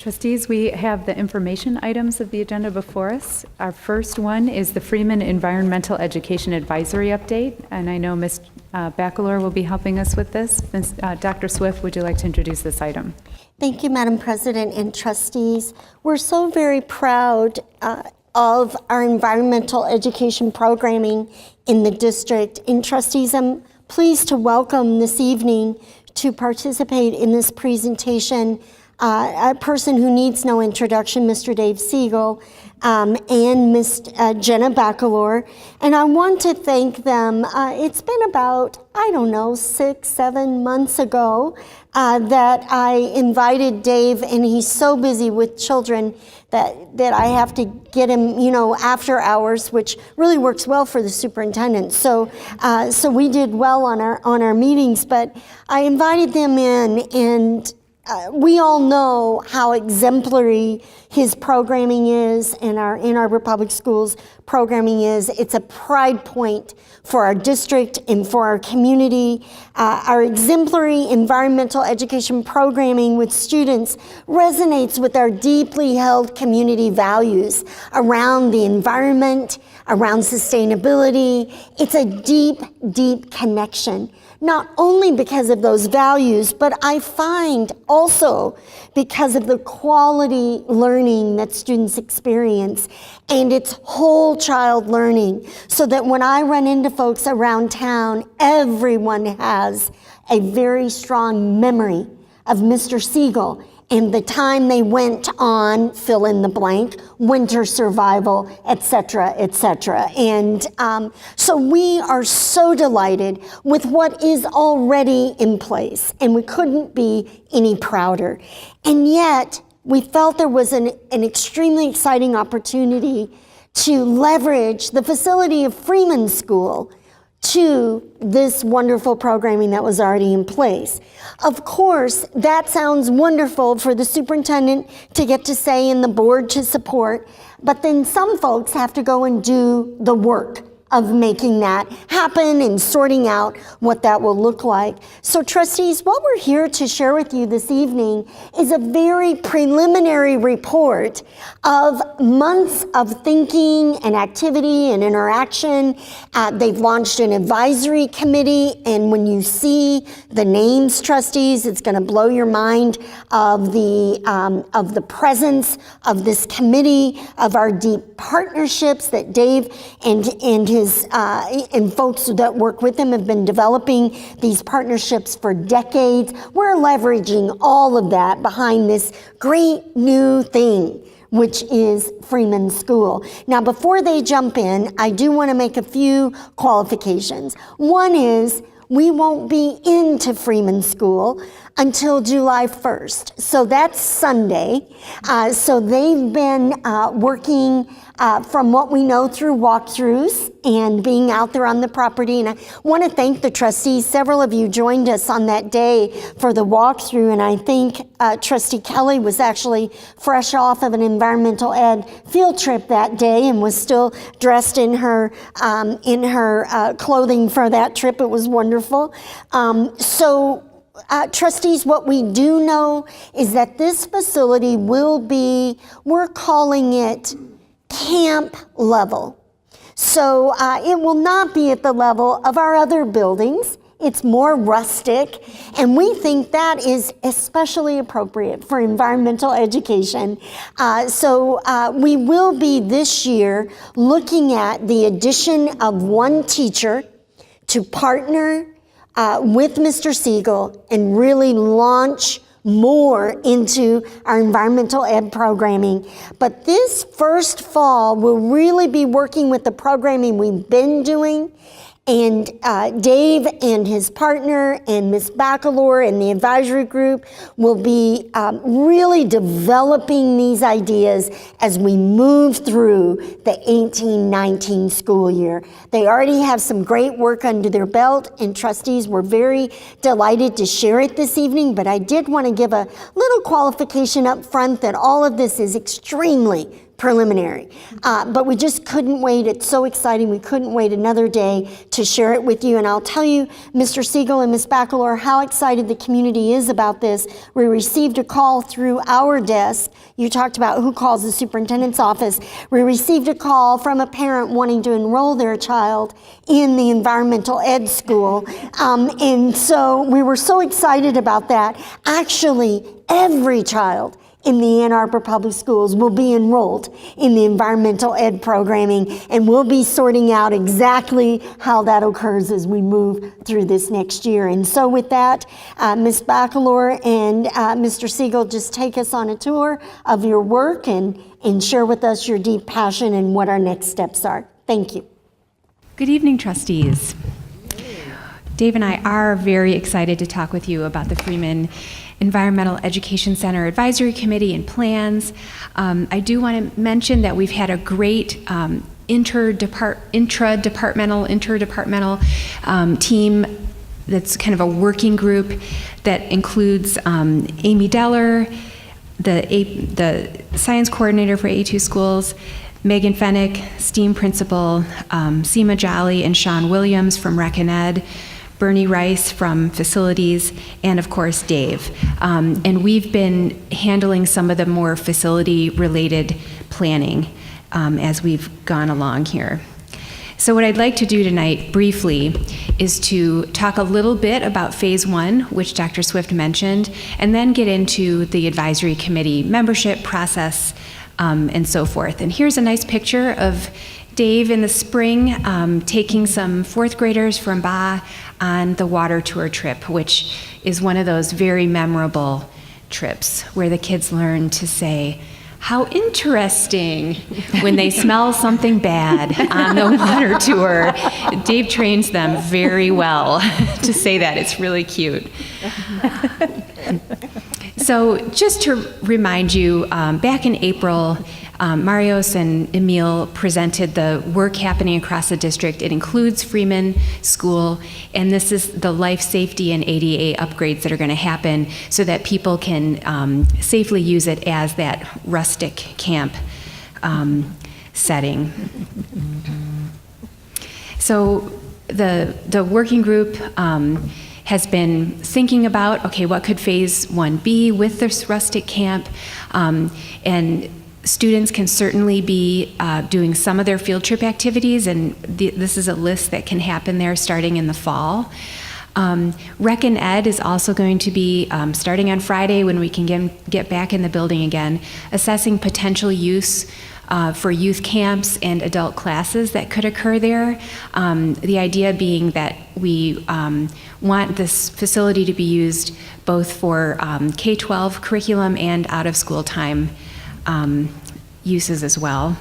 Trustees, we have the information items of the agenda before us. Our first one is the Freeman Environmental Education Advisory Update, and I know Ms. Bacalor will be helping us with this. Dr. Swift, would you like to introduce this item? Thank you, Madam President and trustees. We're so very proud of our environmental education programming in the district. And trustees, I'm pleased to welcome this evening to participate in this presentation a person who needs no introduction, Mr. Dave Siegel, and Ms. Jenna Bacalor. And I want to thank them. It's been about, 6-7 months ago that I invited Dave, and he's so busy with children that I have to get him, after hours, which really works well for the superintendent. So we did well on our meetings, but I invited them in, and we all know how exemplary his programming is, and our Ann Arbor Public Schools programming is. It's a pride point for our district and for our community. Our exemplary environmental education programming with students resonates with our deeply held community values around the environment, around sustainability. It's a deep, deep connection. Not only because of those values, but I find also because of the quality learning that students experience, and it's whole child learning, so that when I run into folks around town, everyone has a very strong memory of Mr. Siegel and the time they went on, fill in the blank, winter survival, et cetera, et cetera. And so we are so delighted with what is already in place, and we couldn't be any prouder. And yet, we felt there was an extremely exciting opportunity to leverage the facility of Freeman School to this wonderful programming that was already in place. Of course, that sounds wonderful for the superintendent to get to say and the board to support, but then some folks have to go and do the work of making that happen and sorting out what that will look like. So trustees, what we're here to share with you this evening is a very preliminary report of months of thinking and activity and interaction. They've launched an advisory committee, and when you see the names, trustees, it's going to blow your mind of the presence of this committee, of our deep partnerships that Dave and his and folks that work with him have been developing these partnerships for decades. We're leveraging all of that behind this great new thing, which is Freeman School. Now, before they jump in, I do want to make a few qualifications. One is we won't be into Freeman School until July 1st. So that's Sunday. So they've been working from what we know through walkthroughs and being out there on the property. And I want to thank the trustees. Several of you joined us on that day for the walkthrough. And I think Trustee Kelly was actually fresh off of an environmental ed field trip that day and was still dressed in her clothing for that trip. It was wonderful. Trustees, what we do know is that this facility will be, we're calling it camp level. So it will not be at the level of our other buildings. It's more rustic, and we think that is especially appropriate for environmental education. So we will be this year looking at the addition of one teacher to partner with Mr. Siegel and really launch more into our environmental ed programming. But this first fall, we'll really be working with the programming we've been doing, and Dave and his partner and Ms. Bacalor and the advisory group will be really developing these ideas as we move through the 18-19 school year. They already have some great work under their belt, and trustees, we're very delighted to share it this evening, but I did want to give a little qualification up front that all of this is extremely preliminary. But we just couldn't wait. It's so exciting. We couldn't wait another day to share it with you. And I'll tell you, Mr. Siegel and Ms. Bacalor, how excited the community is about this. We received a call through our desk. You talked about who calls the superintendent's office. We received a call from a parent wanting to enroll their child in the environmental ed school. And so we were so excited about that. Actually, every child in the Ann Arbor Public Schools will be enrolled in the environmental ed programming, and we'll be sorting out exactly how that occurs as we move through this next year. And so with that, Ms. Bacalor and Mr. Siegel, just take us on a tour of your work and share with us your deep passion and what our next steps are. Thank you. Good evening, trustees. Dave and I are very excited to talk with you about the Freeman Environmental Education Center Advisory Committee and plans. I do want to mention that we've had a great interdepartmental team that's kind of a working group that includes Amy Deller, the science coordinator for A2 schools, Megan Fennick, STEAM principal, Seema Jolly and Sean Williams from Rec and Ed, Bernie Rice from facilities, and of course Dave. And we've been handling some of the more facility-related planning as we've gone along here. So what I'd like to do tonight, briefly, is to talk a little bit about Phase 1, which Dr. Swift mentioned, and then get into the advisory committee membership process and so forth. And here's a nice picture of Dave in the spring taking some fourth graders from Ba on the water tour trip, which is one of those very memorable trips where the kids learn to say, "How interesting," when they smell something bad on the water tour. Dave trains them very well to say that. It's really cute. So just to remind you, back in April, Marios and Emil presented the work happening across the district. It includes Freeman School, and this is the life safety and ADA upgrades that are going to happen so that people can safely use it as that rustic camp setting. So the working group has been thinking about, okay, what could Phase 1 be with this rustic camp? And students can certainly be doing some of their field trip activities, and this is a list that can happen there starting in the fall. Rec and Ed is also going to be, starting on Friday when we can get back in the building again, assessing potential use for youth camps and adult classes that could occur there. The idea being that we want this facility to be used both for K-12 curriculum and out-of-school time uses as well.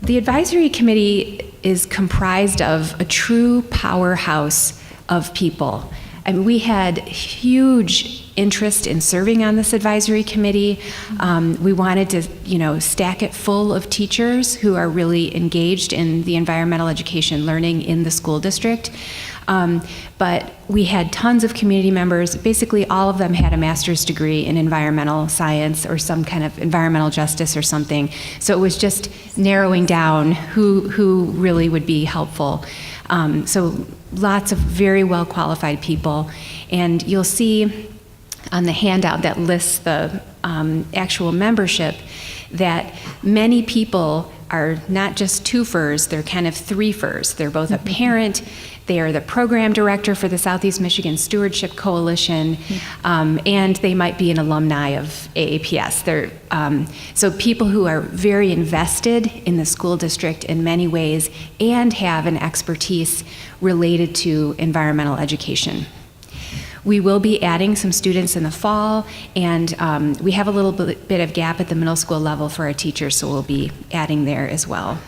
The advisory committee is comprised of a true powerhouse of people. And we had huge interest in serving on this advisory committee. We wanted to, stack it full of teachers who are really engaged in the environmental education learning in the school district. But we had tons of community members. Basically, all of them had a master's degree in environmental science or some kind of environmental justice or something. So it was just narrowing down who really would be helpful. So lots of very well qualified people. And you'll see on the handout that lists the actual membership that many people are not just twofers, they're kind of threefers. They're both a parent, they are the program director for the Southeast Michigan Stewardship Coalition, and they might be an alumni of AAPS. They're, so people who are very invested in the school district in many ways and have an expertise related to environmental education. We will be adding some students in the fall, and we have a little bit of gap at the middle school level for our teachers, so we'll be adding there as well.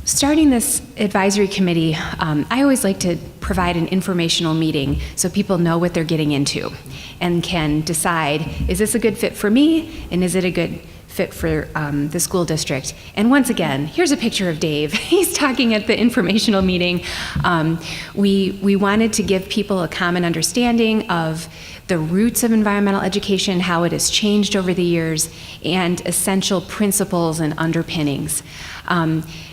Starting this advisory committee, I always like to provide an informational meeting so people know what they're getting into and can decide, is this a good fit for me, and is it a good fit for the school district. And once again, here's a picture of Dave. He's talking at the informational meeting. We wanted to give people a common understanding of the roots of environmental education, how it has changed over the years, and essential principles and underpinnings.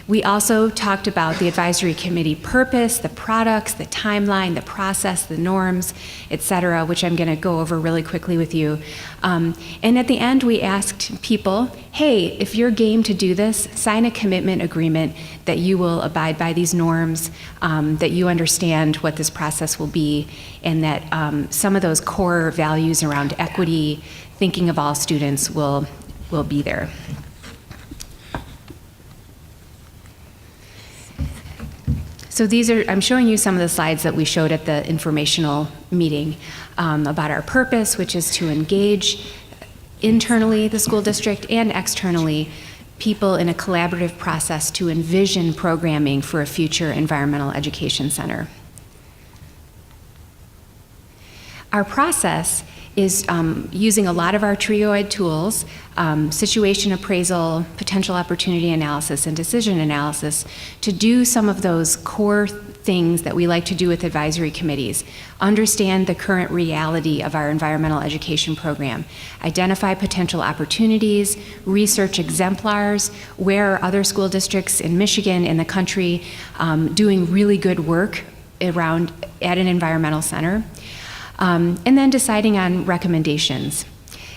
We also talked about the advisory committee purpose, the products, the timeline, the process, the norms, et cetera, which I'm going to go over really quickly with you. And at the end, we asked people, hey, if you're game to do this, sign a commitment agreement that you will abide by these norms, that you understand what this process will be, and that some of those core values around equity, thinking of all students will be there. So I'm showing you some of the slides that we showed at the informational meeting about our purpose, which is to engage internally the school district and externally people in a collaborative process to envision programming for a future environmental education center. Our process is using a lot of our trioid tools, situation appraisal, potential opportunity analysis, and decision analysis, to do some of those core things that we like to do with advisory committees. Understand the current reality of our environmental education program, identify potential opportunities, research exemplars, where are other school districts in Michigan, in the country, doing really good work at an environmental center. And then deciding on recommendations.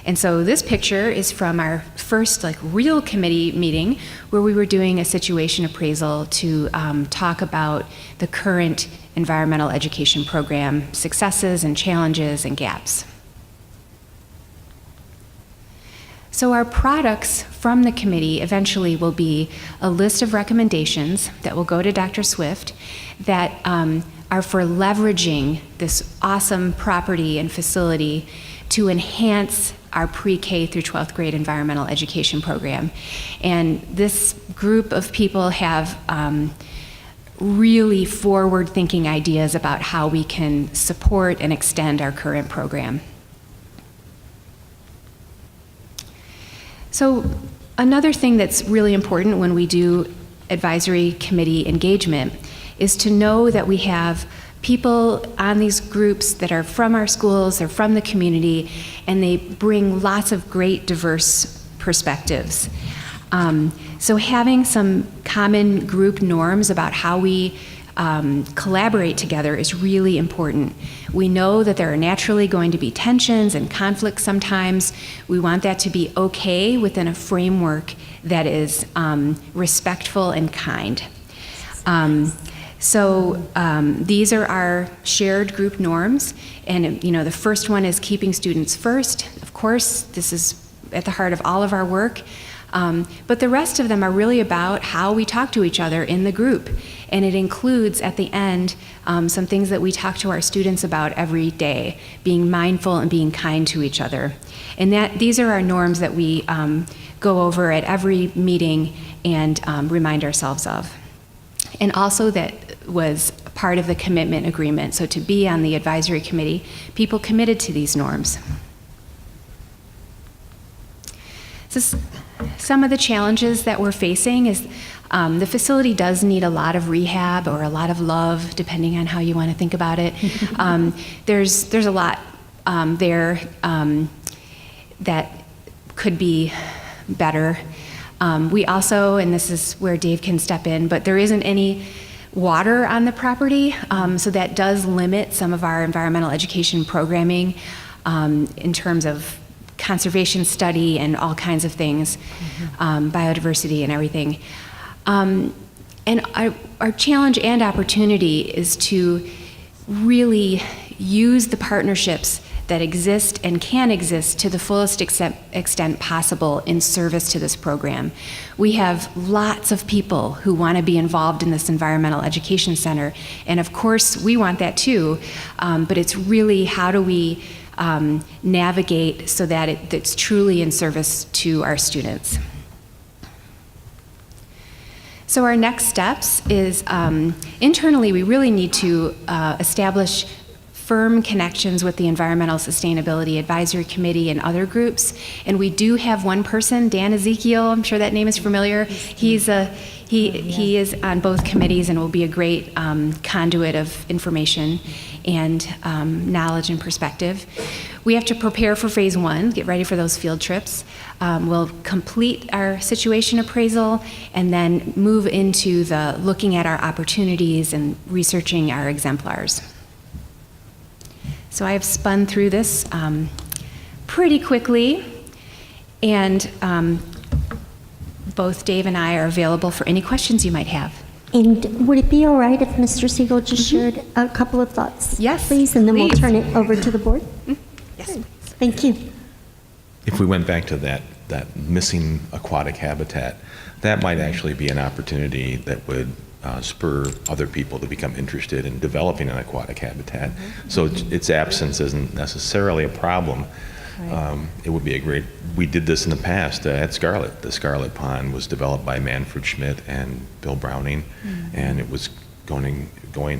And so this picture is from our first real committee meeting where we were doing a situation appraisal to talk about the current environmental education program, successes and challenges and gaps. So our products from the committee eventually will be a list of recommendations that will go to Dr. Swift that are for leveraging this awesome property and facility to enhance our pre-K through 12th grade environmental education program. And this group of people have really forward-thinking ideas about how we can support and extend our current program. So another thing that's really important when we do advisory committee engagement is to know that we have people on these groups that are from our schools, they're from the community, and they bring lots of great diverse perspectives. So having some common group norms about how we collaborate together is really important. We know that there are naturally going to be tensions and conflicts sometimes. We want that to be okay within a framework that is respectful and kind. So these are our shared group norms, and the first one is keeping students first. Of course, this is at the heart of all of our work, but the rest of them are really about how we talk to each other in the group, and it includes at the end some things that we talk to our students about every day, being mindful and being kind to each other. And these are our norms that we go over at every meeting and remind ourselves of. And also that was part of the commitment agreement. So to be on the advisory committee, people committed to these norms. So some of the challenges that we're facing is the facility does need a lot of rehab or a lot of love, depending on how you want to think about it. There's a lot there that could be better. We also, and this is where Dave can step in, but there isn't any water on the property, so that does limit some of our environmental education programming in terms of conservation study and all kinds of things, biodiversity and everything. And our challenge and opportunity is to really use the partnerships that exist and can exist to the fullest extent possible in service to this program. We have lots of people who want to be involved in this environmental education center, and of course we want that too, but it's really how do we navigate so that it's truly in service to our students. So our next steps is internally we really need to establish firm connections with the Environmental Sustainability Advisory Committee and other groups. And we do have one person, Dan Ezekiel, I'm sure that name is familiar. He is on both committees and will be a great conduit of information and knowledge and perspective. We have to prepare for phase one, get ready for those field trips. We'll complete our situation appraisal and then move into the looking at our opportunities and researching our exemplars. So I have spun through this pretty quickly, and both Dave and I are available for any questions you might have. And would it be all right if Mr. Siegel just shared a couple of thoughts? Yes, please, and then we'll please. turn it over to the board. Yes. Good. Thank you. If we went back to that missing aquatic habitat, that might actually be an opportunity that would spur other people to become interested in developing an aquatic habitat. So its absence isn't necessarily a problem. It would be a great, we did this in the past at Scarlet. The Scarlet Pond was developed by Manfred Schmidt and Bill Browning, and it was going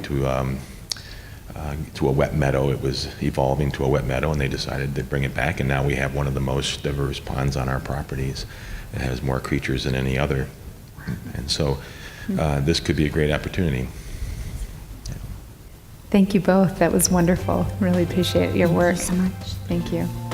to a wet meadow. It was evolving to a wet meadow, and they decided to bring it back, and now we have one of the most diverse ponds on our properties. It has more creatures than any other, and so this could be a great opportunity. Thank you both. That was wonderful. Really appreciate your work. Thank you so much. Thank you.